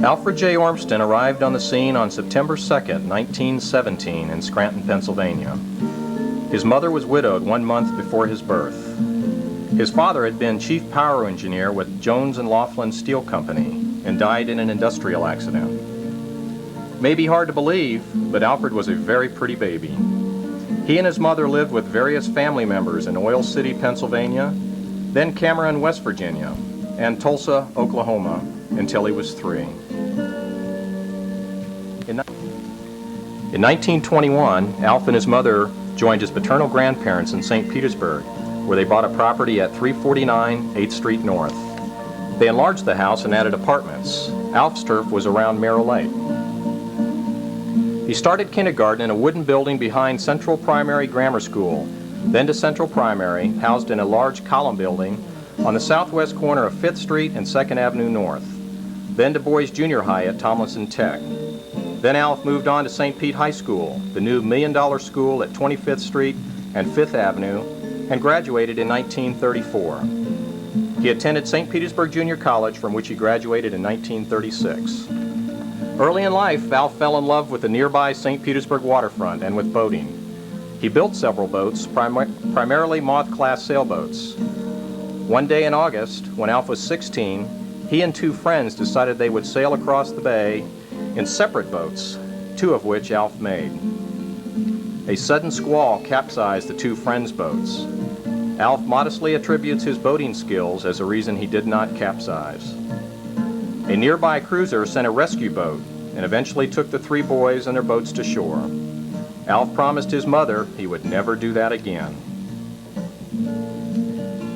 Alfred J. Ormston arrived on the scene on September 2nd, 1917 in Scranton, Pennsylvania. His mother was widowed 1 month before his birth. His father had been chief power engineer with Jones and Laughlin Steel Company and died in an industrial accident. May be hard to believe, but Alfred was a very pretty baby. He and his mother lived with various family members in Oil City, Pennsylvania, then Cameron, West Virginia, and Tulsa, Oklahoma, until he was 3. In 1921, Alf and his mother joined his paternal grandparents in St. Petersburg, where they bought a property at 349 8th Street North. They enlarged the house and added apartments. Alf's turf was around Merrill Lake. He started kindergarten in a wooden building behind Central Primary Grammar School, then to Central Primary, housed in a large column building on the southwest corner of 5th Street and 2nd Avenue North, then to Boys Junior High at Tomlinson Tech. Then Alf moved on to St. Pete High School, the new $1 million school at 25th Street and 5th Avenue, and graduated in 1934. He attended St. Petersburg Junior College, from which he graduated in 1936. Early in life, Alf fell in love with the nearby St. Petersburg waterfront and with boating. He built several boats, primarily moth-class sailboats. One day in August, when Alf was 16, he and 2 friends decided they would sail across the bay in separate boats, 2 of which Alf made. A sudden squall capsized the 2 friends' boats. Alf modestly attributes his boating skills as a reason he did not capsize. A nearby cruiser sent a rescue boat and eventually took the 3 boys and their boats to shore. Alf promised his mother he would never do that again.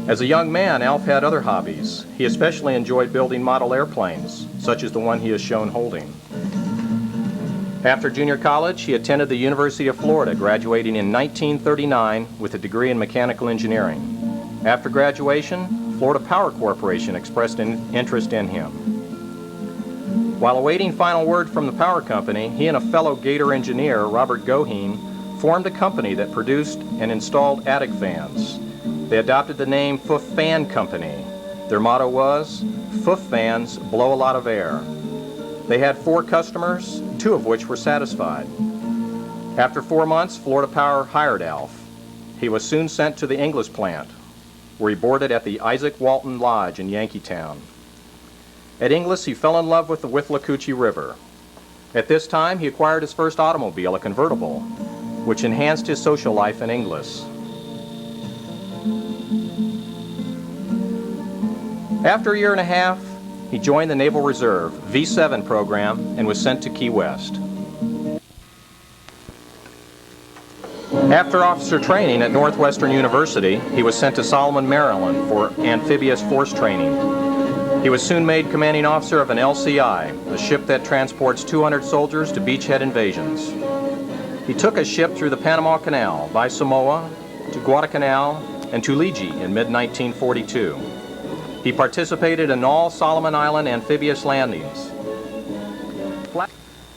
As a young man, Alf had other hobbies. He especially enjoyed building model airplanes, such as the one he is shown holding. After junior college, he attended the University of Florida, graduating in 1939 with a degree in mechanical engineering. After graduation, Florida Power Corporation expressed an interest in him. While awaiting final word from the power company, he and a fellow Gator engineer, Robert Goheen, formed a company that produced and installed attic fans. They adopted the name Foof Fan Company. Their motto was, "Foof fans blow a lot of air." They had 4 customers, 2 of which were satisfied. After 4 months, Florida Power hired Alf. He was soon sent to the Inglis plant, where he boarded at the Isaac Walton Lodge in Yankeetown. At Inglis, he fell in love with the Withlacoochee River. At this time, he acquired his first automobile, a convertible, which enhanced his social life in Inglis. After a year and a half, he joined the Naval Reserve V-7 program and was sent to Key West. After officer training at Northwestern University, he was sent to Solomon, Maryland for amphibious force training. He was soon made commanding officer of an LCI, a ship that transports 200 soldiers to beachhead invasions. He took a ship through the Panama Canal, by Samoa, to Guadalcanal, and to Liji in mid-1942. He participated in all Solomon Island amphibious landings.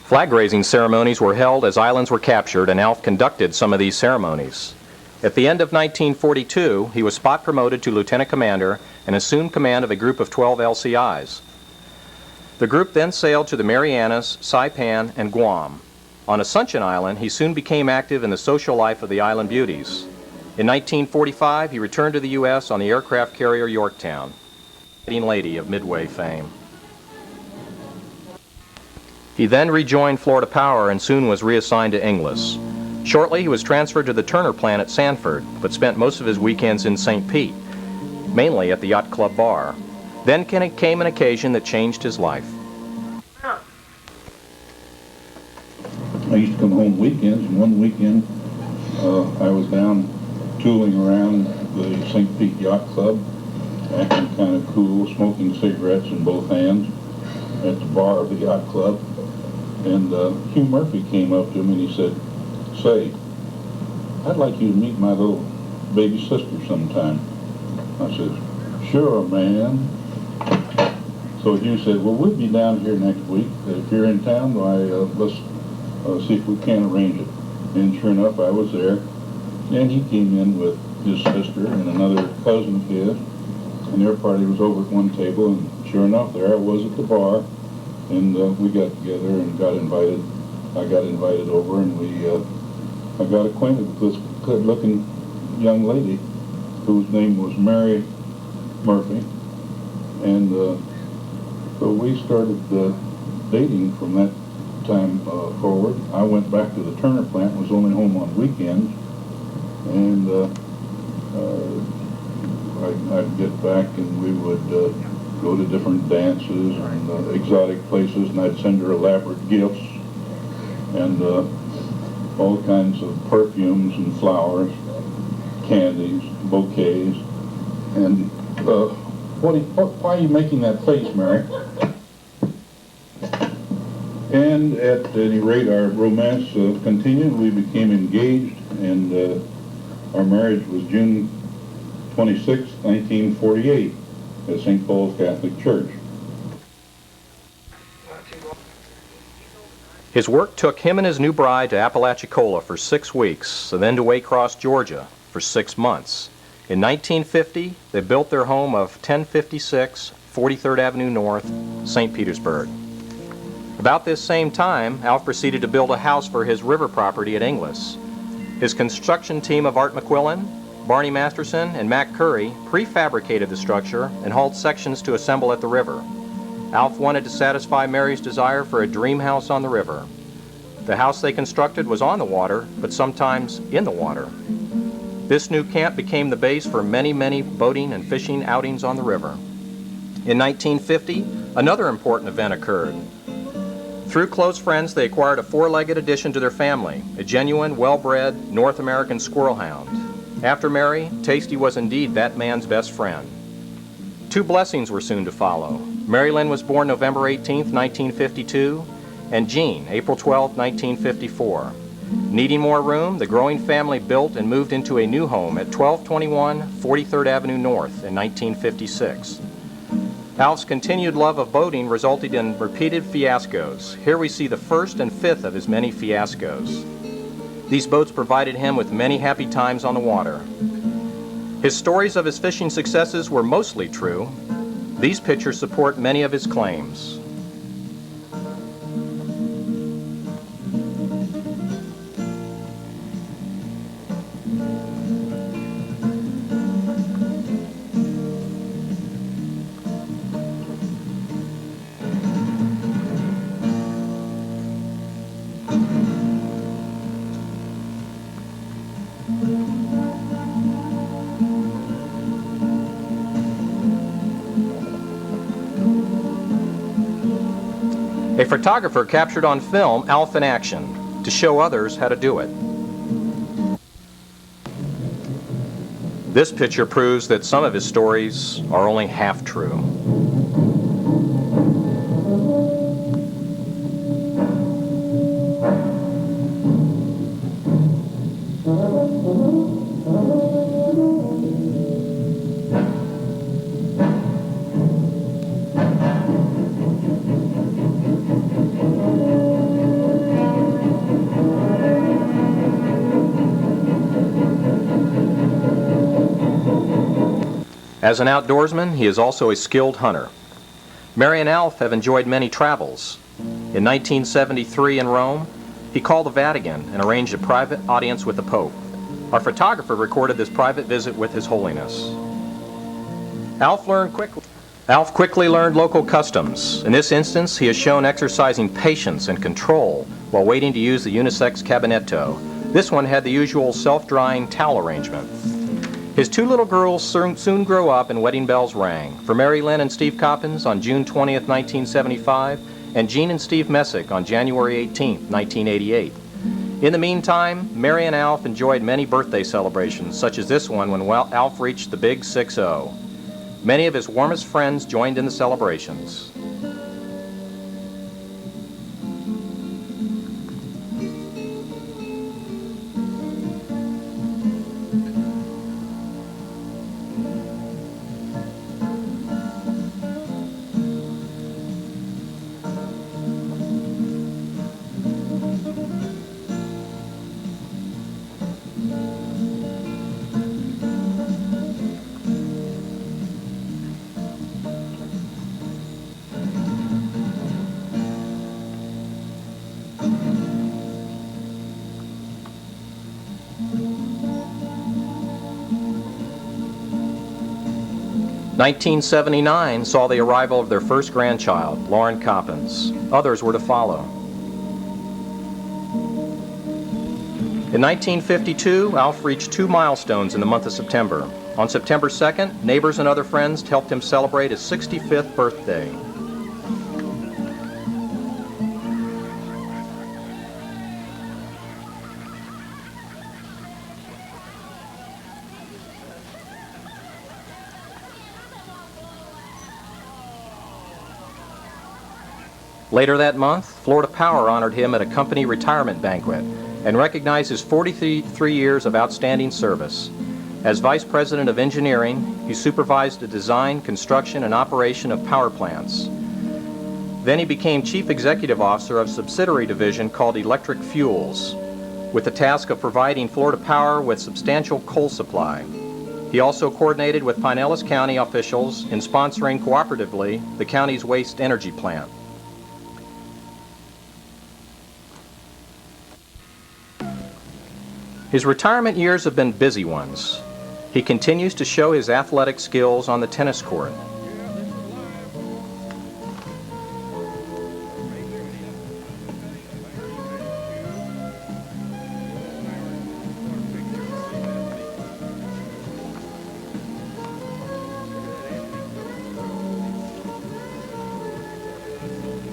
Flag raising ceremonies were held as islands were captured, and Alf conducted some of these ceremonies. At the end of 1942, he was spot promoted to lieutenant commander and assumed command of a group of 12 LCIs. The group then sailed to the Marianas, Saipan, and Guam. On Ascension Island, he soon became active in the social life of the island beauties. In 1945, he returned to the U.S. on the aircraft carrier Yorktown, leading lady of Midway fame. He then rejoined Florida Power and soon was reassigned to Inglis. Shortly, he was transferred to the Turner plant at Sanford, but spent most of his weekends in St. Pete, mainly at the Yacht Club bar. Then came an occasion that changed his life. I used to come home weekends, and one weekend I was down tooling around the St. Pete Yacht Club, acting kind of cool, smoking cigarettes in both hands at the bar of the Yacht Club. And Hugh Murphy came up to me and he said, "Say, I'd like you to meet my little baby sister sometime." I said, "Sure, man." So Hugh said, "Well, we'll be down here next week. If you're in town, why, let's see if we can arrange it." And sure enough, I was there. And he came in with his sister and another cousin of his. And their party was over at one table. And sure enough, there I was at the bar. and we got together and got invited. I got invited over, and I got acquainted with this good-looking young lady whose name was Mary Murphy, and so we started dating from that time forward. I went back to the Turner plant, was only home on weekends, and I'd get back and we would go to different dances and exotic places, and I'd send her elaborate gifts and all kinds of perfumes and flowers, candies, bouquets, and why are you making that face, Mary? And at any rate, our romance continued. We became engaged, and our marriage was June 26, 1948, at St. Paul's Catholic Church. His work took him and his new bride to Apalachicola for 6 weeks, and then to Waycross, Georgia for 6 months. In 1950, they built their home of 1056 43rd Avenue North, St. Petersburg. About this same time, Alf proceeded to build a house for his river property at Inglis. His construction team of Art McQuillan, Barney Masterson, and Mac Curry prefabricated the structure and hauled sections to assemble at the river. Alf wanted to satisfy Mary's desire for a dream house on the river. The house they constructed was on the water, but sometimes in the water. This new camp became the base for many, many boating and fishing outings on the river. In 1950, another important event occurred. Through close friends, they acquired a 4-legged addition to their family, a genuine, well-bred North American squirrel hound. After Mary, Tasty was indeed that man's best friend. 2 blessings were soon to follow. Mary Lynn was born November 18, 1952, and Jean, April 12, 1954. Needing more room, the growing family built and moved into a new home at 1221 43rd Avenue North in 1956. Alf's continued love of boating resulted in repeated fiascos. Here we see the first and fifth of his many fiascos. These boats provided him with many happy times on the water. His stories of his fishing successes were mostly true. These pictures support many of his claims. A photographer captured on film Alf in action to show others how to do it. This picture proves that some of his stories are only half true. As an outdoorsman, he is also a skilled hunter. Mary and Alf have enjoyed many travels. In 1973 in Rome, he called the Vatican and arranged a private audience with the Pope. Our photographer recorded this private visit with His Holiness. Alf quickly learned local customs. In this instance, he is shown exercising patience and control while waiting to use the unisex cabinetto. This one had the usual self-drying towel arrangement. His 2 little girls soon grew up and wedding bells rang. For Mary Lynn and Steve Coppins on June 20th, 1975, and Jean and Steve Messick on January 18th, 1988. In the meantime, Mary and Alf enjoyed many birthday celebrations, such as this one when Alf reached the big 6-0. Many of his warmest friends joined in the celebrations. 1979 saw the arrival of their first grandchild, Lauren Coppins. Others were to follow. In 1952, Alf reached 2 milestones in the month of September. On September 2nd, neighbors and other friends helped him celebrate his 65th birthday. Later that month, Florida Power honored him at a company retirement banquet and recognized his 43 years of outstanding service. As Vice President of Engineering, he supervised the design, construction, and operation of power plants. Then he became Chief Executive Officer of a subsidiary division called Electric Fuels, with the task of providing Florida Power with substantial coal supply. He also coordinated with Pinellas County officials in sponsoring cooperatively the county's waste energy plant. His retirement years have been busy ones. He continues to show his athletic skills on the tennis court.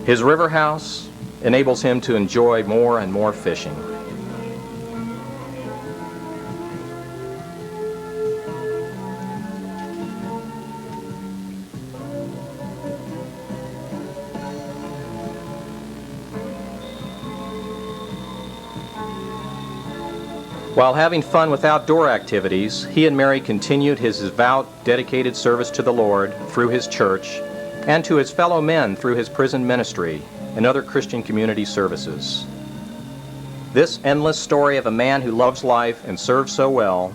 His river house enables him to enjoy more and more fishing. While having fun with outdoor activities, he and Mary continued his devout, dedicated service to the Lord through his church and to his fellow men through his prison ministry and other Christian community services. This endless story of a man who loves life and serves so well,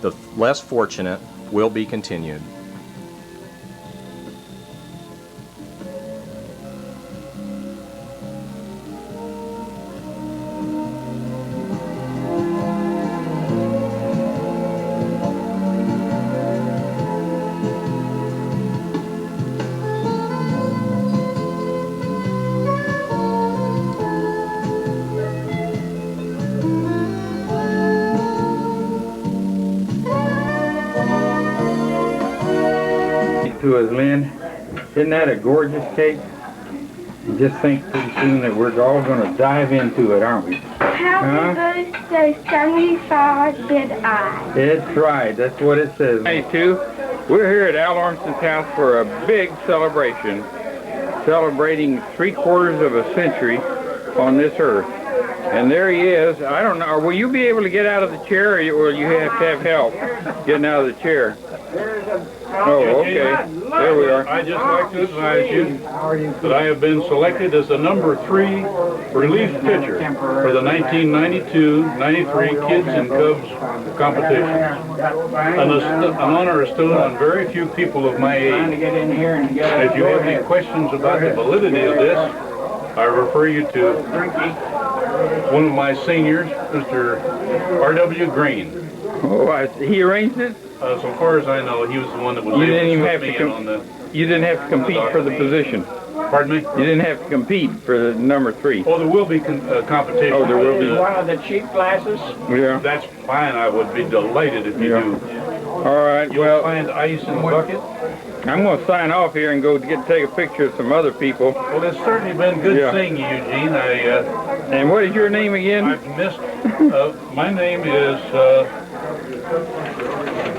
the less fortunate, will be continued. To us, Lynn. Isn't that a gorgeous cake? You just think pretty soon that we're all going to dive into it, aren't we? Happy birthday, 75 bid I. That's right. That's what it says. 92. We're here at Al Ormston's house for a big celebration, celebrating 3/4 of a century on this earth. And there he is. I don't know. Will you be able to get out of the chair, or will you have to have help getting out of the chair? Oh, okay. There we are. I'd just like to advise you that I have been selected as the number 3 relief pitcher for the 1992-93 Kids and Cubs competition. An honor bestowed on very few people of my age. If you have any questions about the validity of this, I refer you to one of my seniors, Mr. R.W. Green. Oh, he arranged it? So far as I know, he was the one that was able to put me in on the... You didn't have to compete for the position. Pardon me? You didn't have to compete for the number 3. Oh, there will be competition. Oh, there will be. One of the cheap glasses? Yeah. That's fine. I would be delighted if you do. All right. You'll find ice in the bucket. I'm going to sign off here and go take a picture of some other people. Well, it's certainly been good seeing you, Eugene. And what is your name again? I've missed... my name is...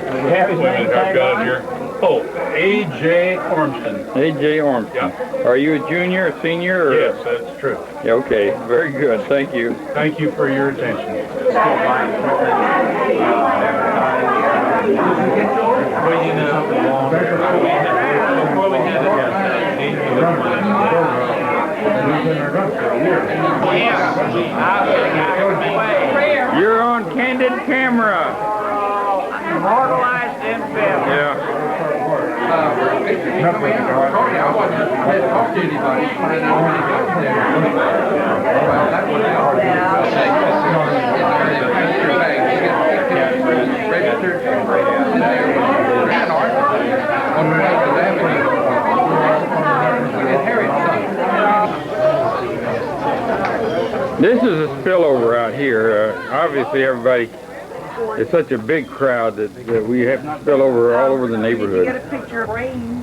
Have his name I've tag got it on? here. Oh, A.J. Ormston. A.J. Ormston. Yeah. Are you a junior, a senior? Or? Yes, that's true. Yeah, okay, very good. Thank you. Thank you for your attention. Well, you know, before we had it, You're on candid camera. Immortalized in film. Yeah. spillover out here. Obviously, everybody, it's such a big crowd that we have to spill over all over the neighborhood. Get a picture of Rain.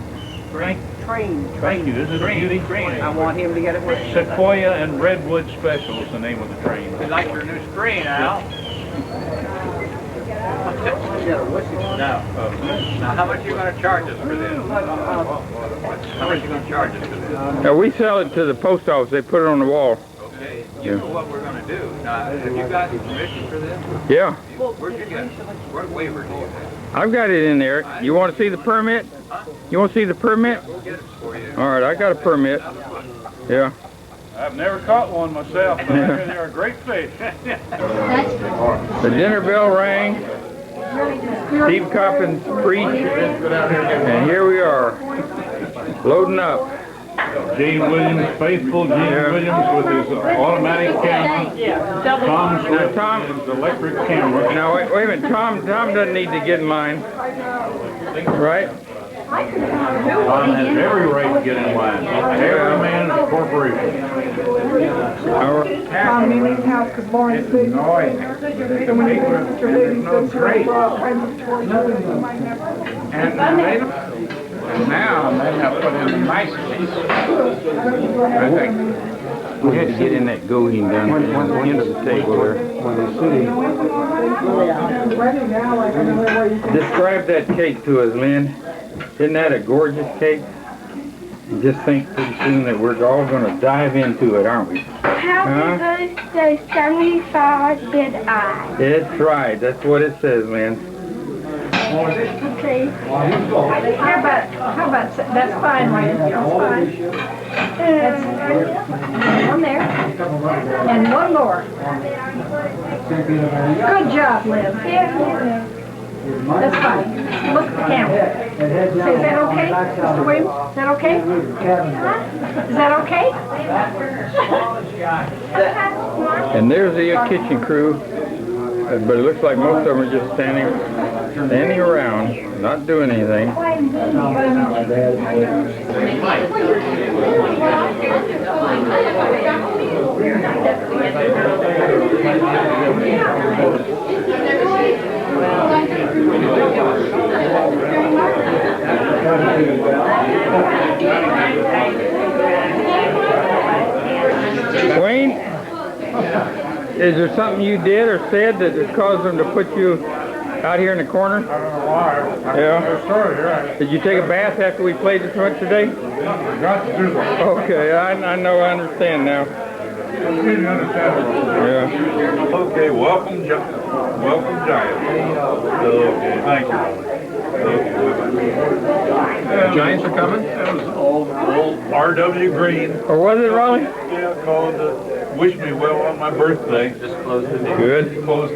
Frank, Train. thank you. This is a beauty train. I want him to get it with Sequoia and Redwood Special is the name of the train. We like your new screen, Al. Now, how much are you going to charge us for this? How much are you going to charge us for this? Now, we sell it to the post office. They put it on the wall. Okay, you know what we're going to do. Now, have you got permission for this? Yeah, Where'd you get it? What waiver do you have? I've got it in there. You want to see the permit? You want to see the permit? We'll get it for you. All right, I got a permit. Yeah. I've never caught one myself, but I hear they're a great fish. The dinner bell rang. Steve Coppins preached. And here we are, loading up. Gene Williams, faithful Gene Williams with his automatic camera. Tom Swift Tom- his electric camera. Now, wait a minute. Tom doesn't need to get in line. Right? Tom has every right to get in line. Every man is a corporation. Tom Neely's house because Lawrence did. And when you go to Mr. Haley's, that's where I saw all kinds of torches and you might never. And now they have put in the bicycles. We had to get in that goheen down at the end of the table there. Describe that cake to us, Lynn. Isn't that a gorgeous cake? Just think pretty soon that we're all going to dive into it, aren't we? Happy birthday, 75 bid I. That's right. That's what it says, Lynn. Okay. How about, that's fine, Wayne, that's fine. One there, and one more. Good job, Liv. That's fine. Look at the camera. Say, is that okay, Mr. Williams? Is that okay? Is that okay? And there's the kitchen crew. But it looks like most of them are just standing around, not doing anything. Wayne, is there something you did or said that has caused them to put you out here in the corner? I don't know why. Yeah. Sorry, right. Did you take a bath after we played this much today? Got to do that. Okay, I know, I understand now. Completely understandable. Yeah. Okay, welcome, Giant. Okay, thank you. Giants are coming? That was old R.W. Green. Or was it, Raleigh? Yeah, called to wish me well on my birthday. Just close the deal. Good. He closed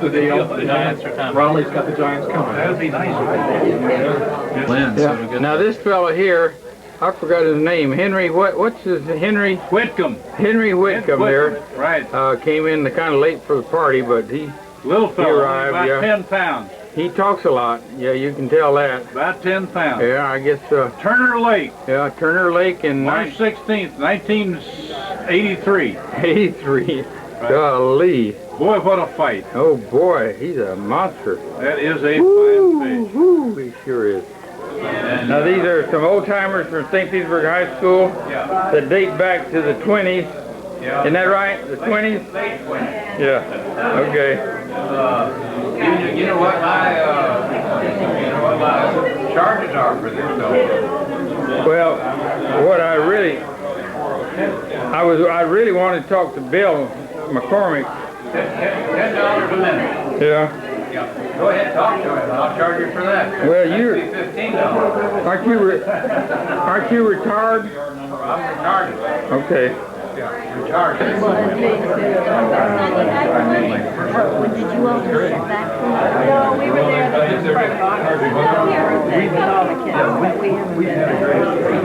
the deal. The Giants are coming. Raleigh's got the Giants coming. That'd be nice of you. Lynn, so we get Now this fellow here, I forgot his name. Henry, what's his, Henry Whitcomb. Whitcomb there. Right. Came in kind of late for the party, but Little fella, arrived, about yeah. 10 pounds. he talks a lot. Yeah, you can tell that. About 10 pounds. Yeah, I guess, Turner Lake, yeah, Turner Lake in March 16th, 1983. 83. Golly. Boy, what a fight. Oh boy, he's a monster. That is a Woo, fine fish. woo, he sure is. Now these are some old timers from St. Petersburg High School that date back to the 20s. Isn't that right? The 20s? Late 20s. Yeah. Okay. You know what my charges are for this, though? Well, what I really wanted to talk to Bill McCormick. $10 a minute. Yeah. Yeah. Go ahead, talk to him. I'll charge you for that. Well, That'd you're be $15. aren't you retired? I'm retarded. Okay. Yeah, retarded. Did you all just sit back? No, we were there.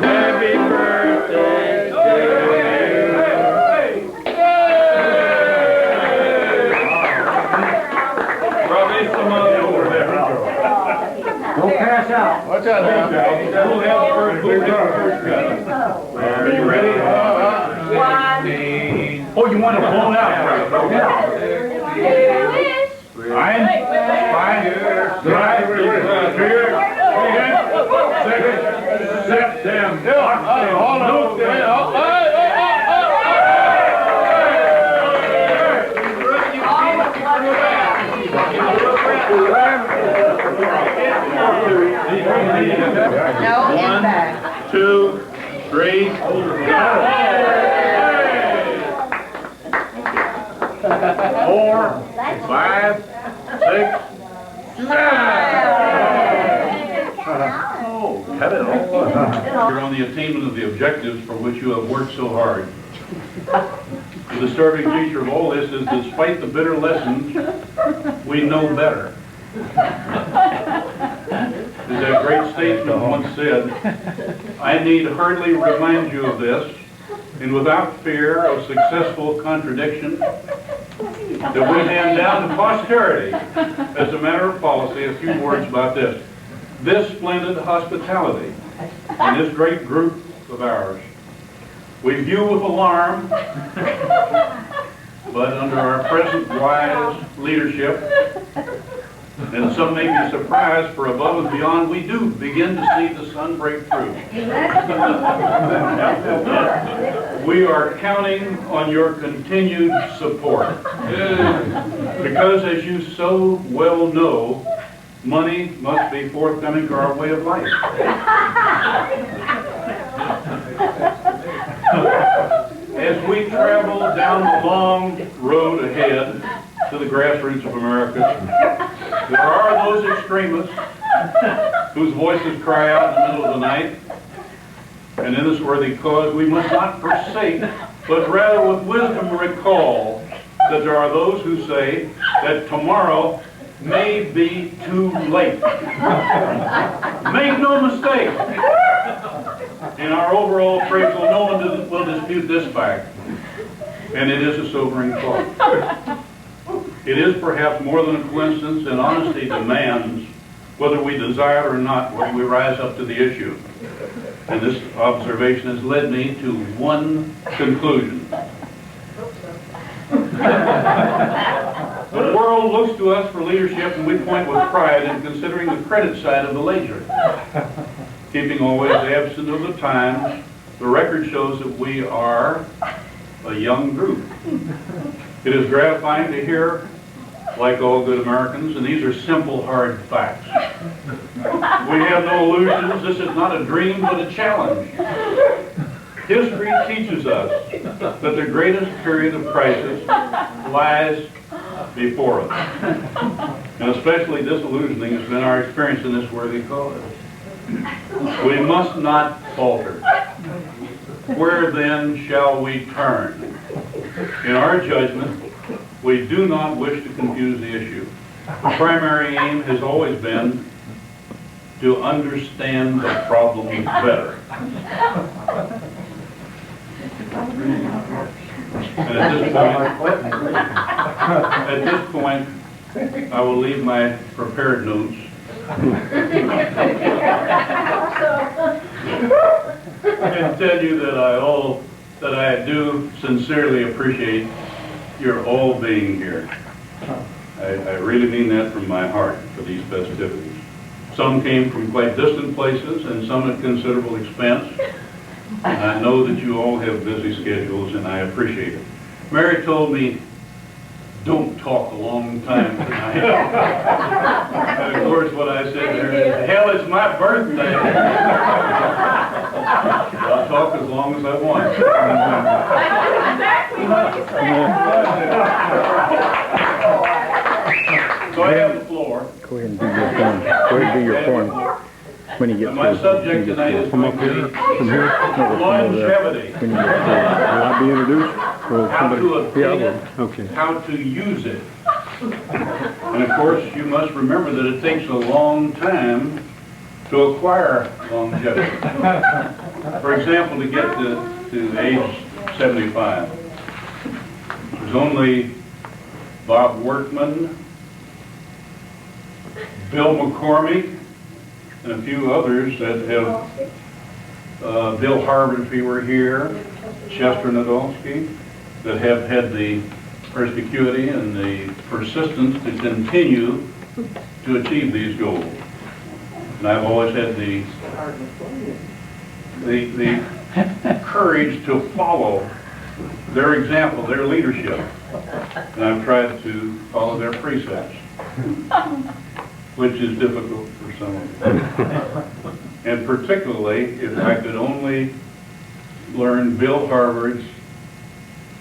Happy birthday to Don't pass out. Watch out now. We'll have the first blue car. Are you ready? Oh, Oh, you want to blow it out? Ein, zwei, drei, vier, sechs, sieben, One, two, three, four, five, six, cut it off. You're on the attainment of the objectives for which you have worked so hard. The disturbing feature of all this is, despite the bitter lessons, we know better. As that great statesman once said, I need hardly remind you of this, and without fear of successful contradiction, that we hand down to posterity, as a matter of policy, a few words about this. This splendid hospitality in this great group of ours, we view with alarm, but under our present wise leadership, and some may be surprised, for above and beyond, we do begin to see the sun break through. We are counting on your continued support. Because, as you so well know, money must be forthcoming to our way of life. As we travel down the long road ahead to the grassroots of America, there are those extremists whose voices cry out in the middle of the night. And in this worthy cause, we must not forsake, but rather with wisdom recall that there are those who say that tomorrow may be too late. Make no mistake, in our overall appraisal, no one will dispute this fact, and it is a sobering thought. It is perhaps more than a coincidence, and honesty demands, whether we desire it or not, where we rise up to the issue. And this observation has led me to one conclusion. The world looks to us for leadership, and we point with pride in considering the credit side of the ledger. Keeping always absent of the times, the record shows that we are a young group. It is gratifying to hear, like all good Americans, and these are simple, hard facts. We have no illusions. This is not a dream, but a challenge. History teaches us that the greatest period of crisis lies before us. And especially disillusioning has been our experience in this worthy cause. We must not falter. Where then shall we turn? In our judgment, we do not wish to confuse the issue. The primary aim has always been to understand the problem better. And at this point, I will leave my prepared notes and tell you that I do sincerely appreciate your all being here. I really mean that from my heart for these festivities. Some came from quite distant places and some at considerable expense. And I know that you all have busy schedules, and I appreciate it. Mary told me, don't talk a long time tonight. And of course what I said to her is, hell, it's my birthday. I'll talk as long as I want. So I have the floor. Go ahead and do your form. Go ahead and do your form. When you get My subject tonight is going to be longevity. When you get will I be introduced? Or How to obtain it, Okay. how to use it. And of course, you must remember that it takes a long time to acquire longevity. For example, to get to age 75, there's only Bob Workman, Bill McCormick, and a few others that have, Bill Harvard, if he were here, Chester Nadolsky, that have had the perspicuity and the persistence to continue to achieve these goals. And I've always had the courage to follow their example, their leadership. And I've tried to follow their precepts, which is difficult for some of them. And particularly, if I could only learn Bill Harvard's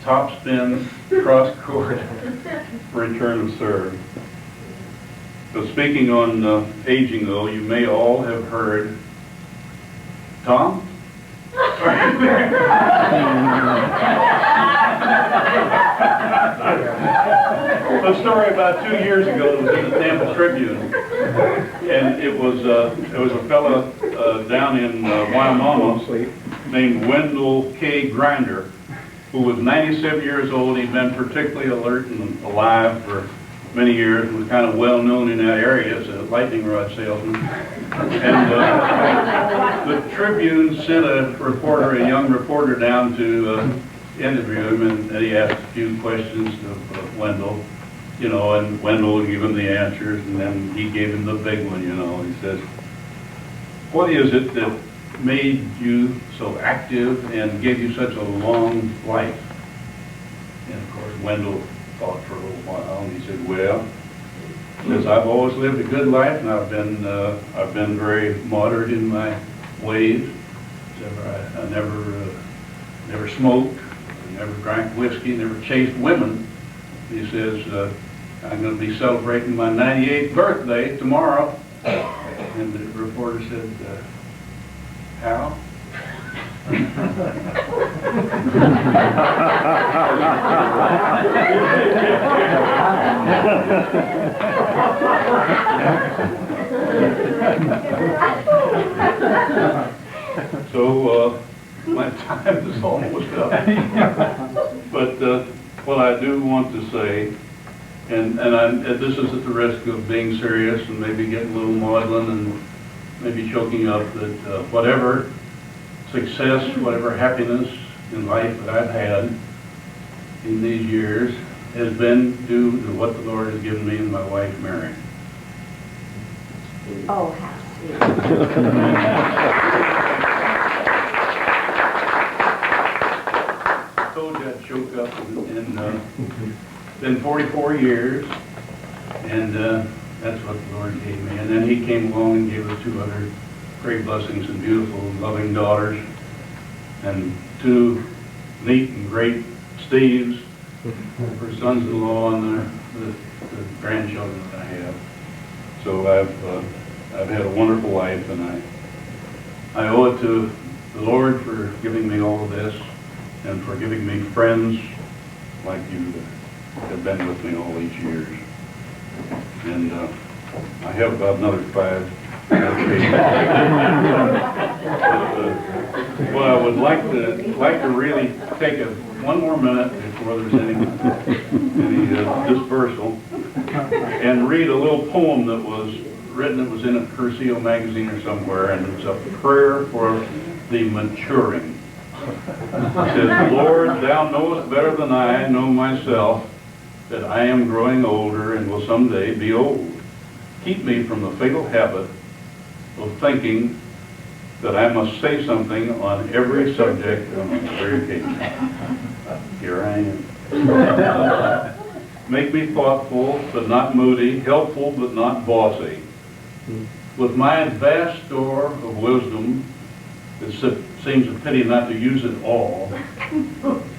top spin cross court return of serve. So speaking on aging, though, you may all have heard Tom? A story about 2 years ago that was in the Tampa Tribune, and it was a fellow down in Wyoming named Wendell K. Grinder, who was 97 years old. He'd been particularly alert and alive for many years and was kind of well known in that area as a lightning rod salesman. And the Tribune sent a young reporter down to interview him, and he asked a few questions of Wendell, and Wendell gave him the answers, and then he gave him the big one, He says, "What is it that made you so active and gave you such a long life?" And of course, Wendell thought for a little while, and he said, "Well," because I've always lived a good life, and I've been very moderate in my ways. I never smoked, I never drank whiskey, never chased women." He says, "I'm going to be celebrating my 98th birthday tomorrow." And the reporter said, "How?" So my time is almost up. But what I do want to say, and this is at the risk of being serious and maybe getting a little maudlin and maybe choking up, that whatever success, whatever happiness in life that I've had in these years has been due to what the Lord has given me and my wife, Mary. Oh, how sweet. I told you I'd choke up, and it's been 44 years, and that's what the Lord gave me. And then He came along and gave us 2 other great blessings and beautiful, loving daughters, and 2 neat and great Steves for sons-in-law and the grandchildren that I have. So I've had a wonderful life, and I owe it to the Lord for giving me all of this, and for giving me friends like you that have been with me all these years. And I have about another 5. What I would like to really take one more minute before there's any dispersal, and read a little poem that was written. It was in a Curcio magazine or somewhere, and it's a prayer for the maturing. It says, "Lord, Thou knowest better than I know myself that I am growing older and will someday be old. Keep me from the fatal habit of thinking that I must say something on every subject on every occasion. Here I am. Make me thoughtful but not moody, helpful but not bossy. With my vast store of wisdom, it seems a pity not to use it all,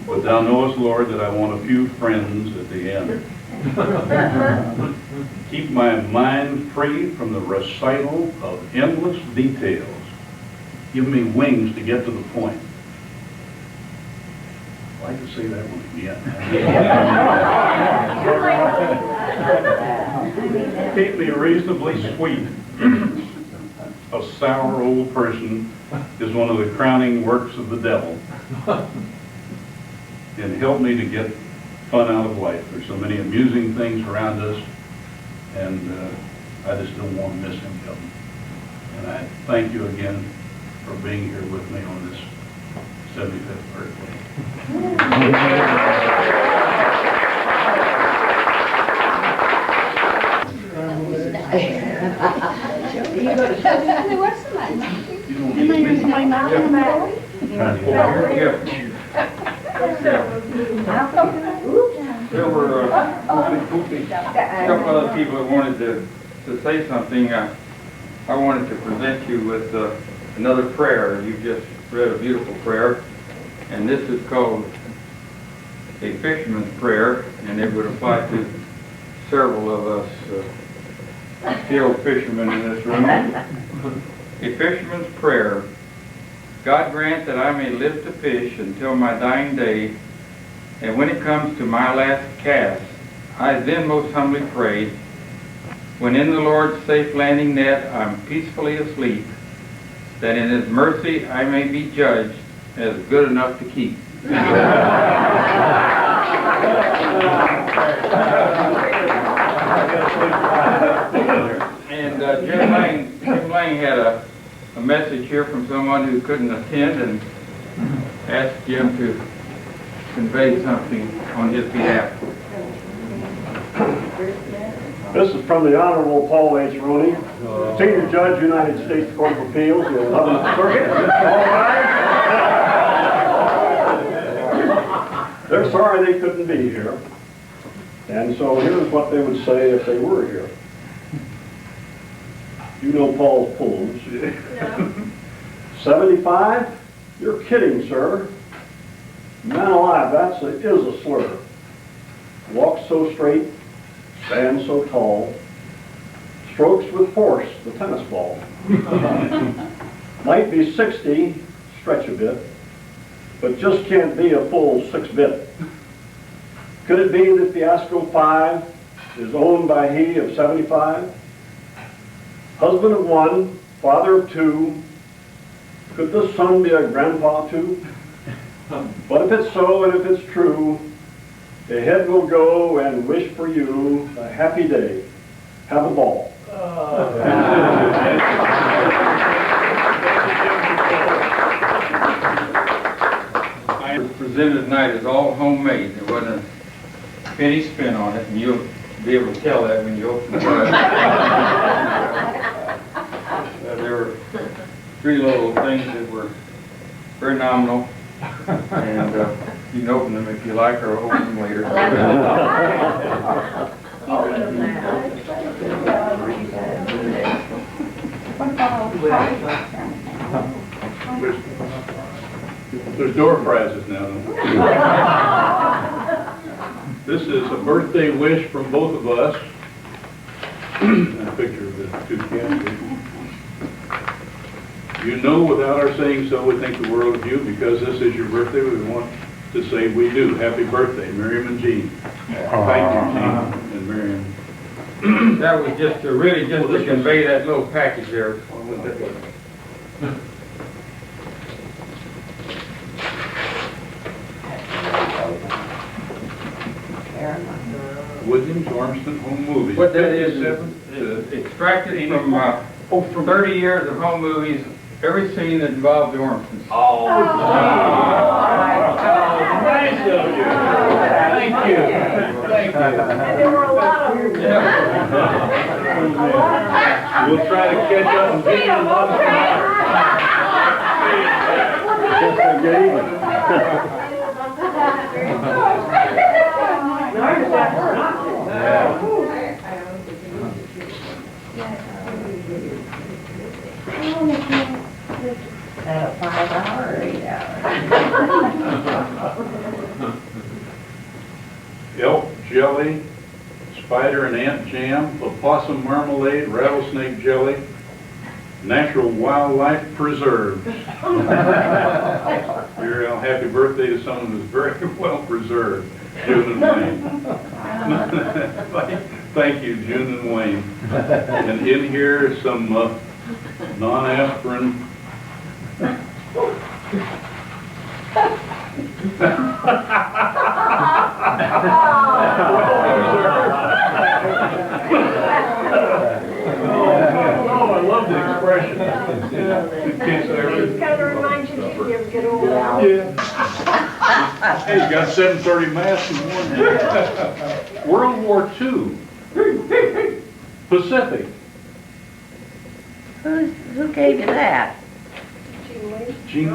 but Thou knowest, Lord, that I want a few friends at the end. Keep my mind free from the recital of endless details. Give me wings to get to the point." I'd like to say that one again. Keep me reasonably sweet. A sour old person is one of the crowning works of the devil. And help me to get fun out of life. There's so many amusing things around us, and I just don't want to miss him, Kelvin. And I thank you again for being here with me on this 75th birthday. There were a couple other people that wanted to say something. I wanted to present you with another prayer. You just read a beautiful prayer, and this is called a fisherman's prayer, and it would apply to several of us skilled fishermen in this room. A fisherman's prayer. God grant that I may live to fish until my dying day, and when it comes to my last cast, I then most humbly pray, when in the Lord's safe landing net I'm peacefully asleep, that in His mercy I may be judged as good enough to keep. And Jim Lang had a message here from someone who couldn't attend and asked Jim to convey something on his behalf. This is from the Honorable Paul H. Rooney, Senior Judge, United States Court of Appeals, the 11th Circuit. All right. They're sorry they couldn't be here. And so here's what they would say if they were here. You know Paul's poems. 75? You're kidding, sir. Man alive, is a slur. Walks so straight, stands so tall, strokes with force the tennis ball. Might be 60, stretch a bit, but just can't be a full 6-bit. Could it be that Fiasco 5 is owned by he of 75? Husband of 1, father of 2, could this son be a grandpa too? But if it's so and if it's true, ahead we'll go and wish for you a happy day. Have a ball. Presented tonight is all homemade. There wasn't a penny spent on it, and you'll be able to tell that when you open the book. There were 3 little things that were very nominal, and you can open them if you like, or open them later. There's door prizes now. This is a birthday wish from both of us. And a picture of the 2 kids. You know, without our saying so, we think the world of you. Because this is your birthday, we want to say we do. Happy birthday, Miriam and Jean. Thank you, Jean and Miriam. That was just to really just to convey that little package there. Williams Ormston Home Movies. What that is extracted from 30 years of home movies, every scene that involved the Ormstons. Oh, nice of you. Thank you. Thank you. And there were a lot of them. We'll try to catch up and get them on At a 5-hour or 8-hour. Elk jelly, spider and ant jam, opossum marmalade, rattlesnake jelly, natural wildlife preserves. Your happy birthday to someone who's very well preserved, June and Wayne. Thank you, June and Wayne. And in here is some non-aspirin. Oh, I love the expression. It kind of reminds you of you get old. Yeah. Hey, he's got 7:30 mass in the morning. World War II. Pacific. Who gave you that? Gene,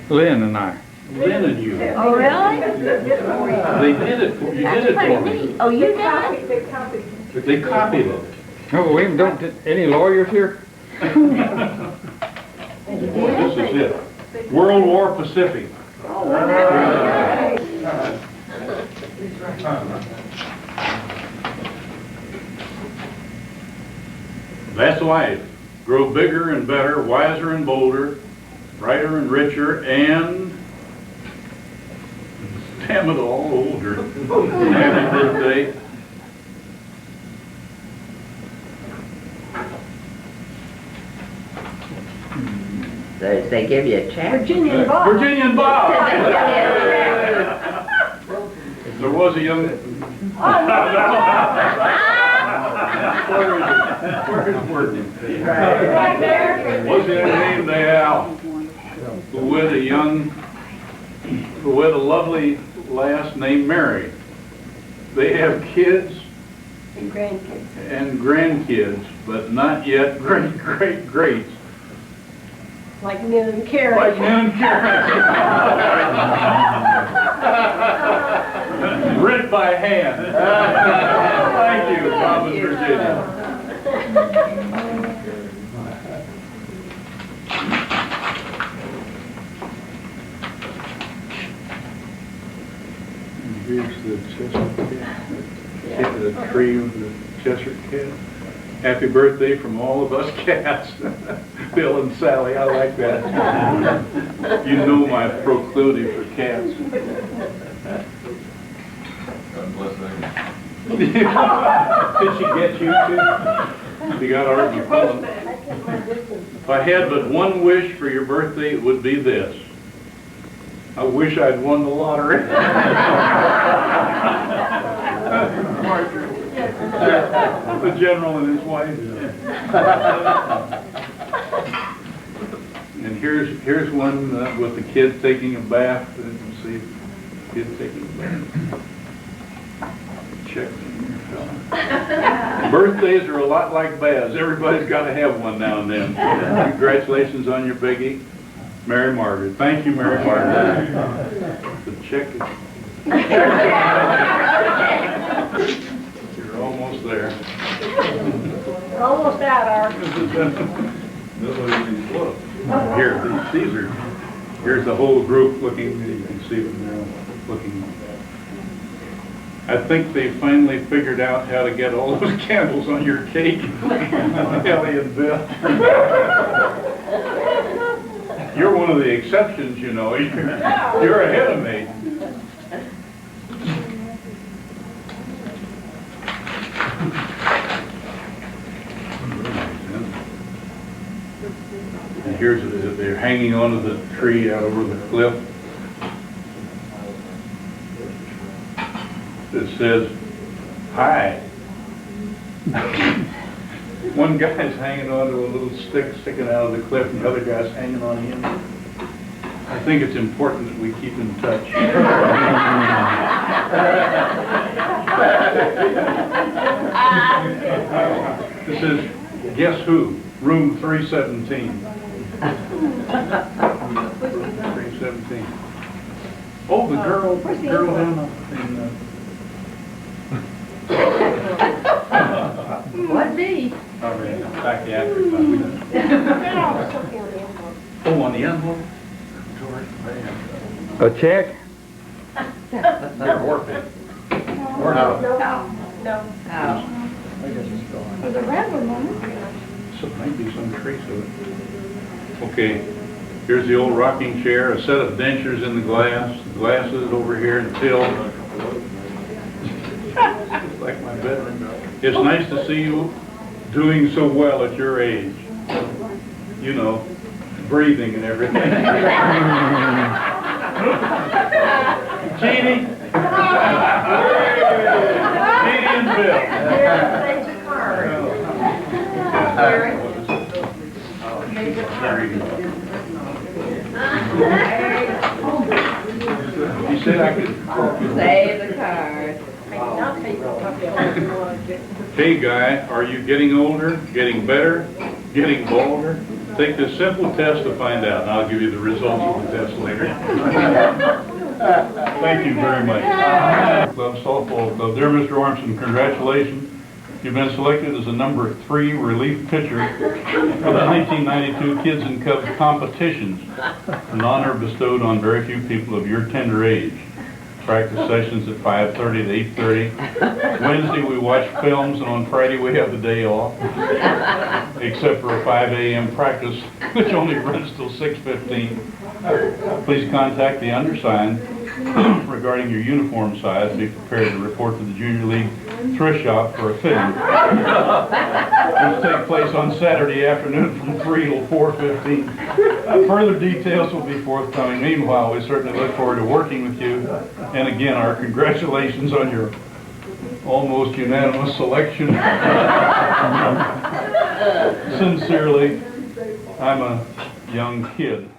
Lynn and I. Lynn and you. Oh, really? They did it for you. Did it for me. Oh, you did? They copied it. Oh, we don't, any lawyers here? Boy, this is it. World War Pacific. That's life. Grow bigger and better, wiser and bolder, brighter and richer, and damn it all, older. Happy birthday. So they give you a check? Virginia and Bob. Virginia and Bob. There was a young. Where is working? Was it named Al? Who had a lovely lass named Mary. They have kids And grandkids. and grandkids, but not yet greats. Like Ned and Carrie. Like Ned and Karen. Writ by hand. Thank you, Bob and Virginia. And here's the Cheshire cat. The tree with the Cheshire cat. Happy birthday from all of us cats. Bill and Sally, I like that. You know my proclivity for cats. God bless them. Did she get you too? You got already phone. If I had but one wish for your birthday, it would be this. I wish I'd won the lottery. The general and his wife. And here's one with the kids taking a bath. And you see kids taking a bath. Check in here, fella. Birthdays are a lot like baths. Everybody's got to have one now and then. Congratulations on your biggie, Mary Margaret. Thank you, Mary Margaret. The check is. You're almost there. Almost out, Art. Here, these are, here's the whole group looking, you can see them there looking. I think they finally figured out how to get all those candles on your cake. Ellie and Bill. You're one of the exceptions, you know. You're ahead of me. And here's, they're hanging onto the tree out over the cliff. It says, hi. One guy's hanging onto a little stick sticking out of the cliff and the other guy's hanging on him. I think it's important that we keep in touch. This is, guess who? Room 317. 317. Oh, the girl down in What me? all right, back to Africa. Oh, on the envelope? A check? They're working. No. There's a random one. So maybe some trace of it. Okay, here's the old rocking chair, a set of dentures in the glass, glasses over here and till. It's like my bedroom. It's nice to see you doing so well at your age. You know, breathing and everything. Jeannie? Jeannie and Bill. He said Ed, I could. Save the card. Hey guy, are you getting older, getting better, getting bolder? Take this simple test to find out, and I'll give you the results of the test later. Thank you very much. Club, softball club. Dear Mr. Ormston, congratulations. You've been selected as the number 3 relief pitcher for the 1992 Kids and Cubs competitions, an honor bestowed on very few people of your tender age. Practice sessions at 5:30 to 8:30. Wednesday we watch films, and on Friday we have the day off, except for a 5 a.m. practice, which only runs till 6:15. Please contact the undersigned regarding your uniform size. Be prepared to report to the Junior League thrift shop for a fitting. This will take place on Saturday afternoon from 3 till 4:15. Further details will be forthcoming. Meanwhile, we certainly look forward to working with you. And again, our congratulations on your almost unanimous selection. Sincerely, I'm a young kid.